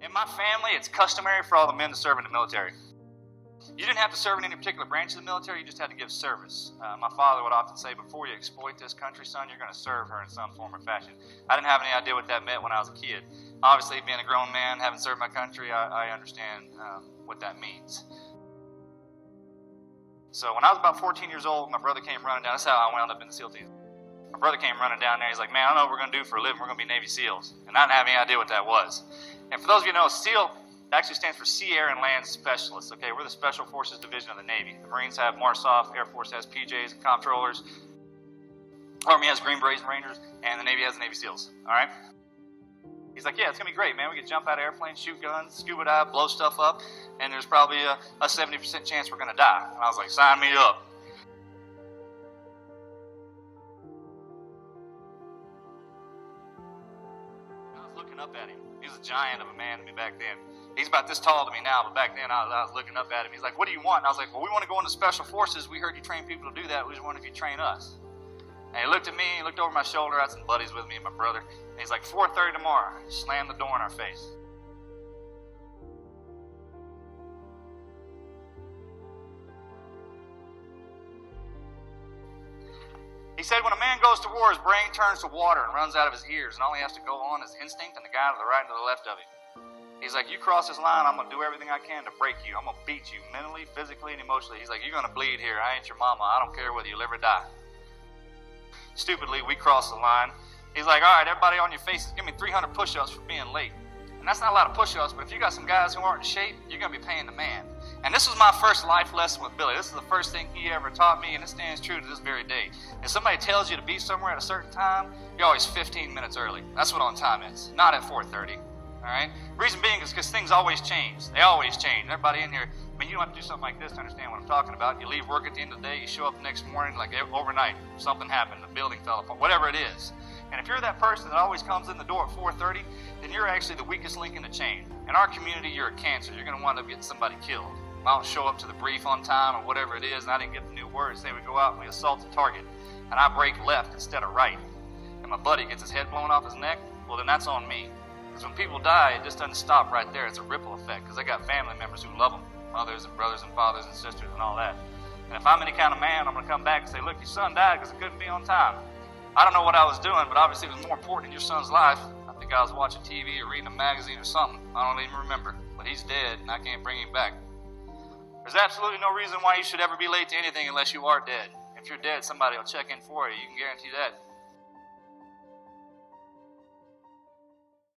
In my family, it's customary for all the men to serve in the military. You didn't have to serve in any particular branch of the military, you just had to give service. My father would often say, before you exploit this country, son, you're going to serve her in some form or fashion. I didn't have any idea what that meant when I was a kid. Obviously, being a grown man, having served my country, I understand what that means. So when I was about 14 years old, my brother came running down. That's how I wound up in the SEAL team. My brother came running down there. He's like, man, I don't know what we're going to do for a living. We're going to be Navy SEALs. And I didn't have any idea what that was. And for those of you who know, SEAL actually stands for Sea, Air, and Land Specialists. Okay, we're the Special Forces Division of the Navy. The Marines have MARSOF, Air Force has PJs and comptrollers, Army has Green Berets and Rangers, and the Navy has the Navy SEALs. All right? He's like, yeah, it's going to be great, man. We can jump out of airplanes, shoot guns, scuba dive, blow stuff up, and there's probably a 70% chance we're going to die. And I was like, sign me up. I was looking up at him. He was a giant of a man to me back then. He's about this tall to me now, but back then I was looking up at him. He's like, what do you want? And I was like, well, we want to go into Special Forces. We heard you train people to do that. We just wonder if you train us. And he looked at me, he looked over my shoulder. I had some buddies with me and my brother. And he's like, 4:30 tomorrow. Slammed the door in our face. He said, when a man goes to war, his brain turns to water and runs out of his ears, and all he has to go on is instinct and the guy to the right and to the left of him. He's like, you cross this line, I'm going to do everything I can to break you. I'm going to beat you mentally, physically, and emotionally. He's like, you're going to bleed here. I ain't your mama. I don't care whether you live or die. Stupidly, we crossed the line. He's like, all right, everybody on your faces, give me 300 push-ups for being late. And that's not a lot of push-ups, but if you got some guys who aren't in shape, you're going to be paying the man. And this was my first life lesson with Billy. This is the first thing he ever taught me, and it stands true to this very day. If somebody tells you to be somewhere at a certain time, you're always 15 minutes early. That's what on time is, not at 4:30. All right? Reason being is because things always change. They always change. Everybody in here, I mean, you don't have to do something like this to understand what I'm talking about. You leave work at the end of the day, you show up the next morning, like overnight, something happened, the building fell apart, whatever it is. And if you're that person that always comes in the door at 4:30, then you're actually the weakest link in the chain. In our community, you're a cancer. You're going to wind up getting somebody killed. If I don't show up to the brief on time or whatever it is, and I didn't get the new word, say we go out and we assault the target, and I break left instead of right, and my buddy gets his head blown off his neck, well, then that's on me. Because when people die, it just doesn't stop right there. It's a ripple effect, because they got family members who love them, mothers and brothers and fathers and sisters and all that. And if I'm any kind of man, I'm going to come back and say, look, your son died because he couldn't be on time. I don't know what I was doing, but obviously it was more important in your son's life. I think I was watching TV or reading a magazine or something. I don't even remember. But he's dead, and I can't bring him back. There's absolutely no reason why you should ever be late to anything unless you are dead. If you're dead, somebody will check in for you. You can guarantee that.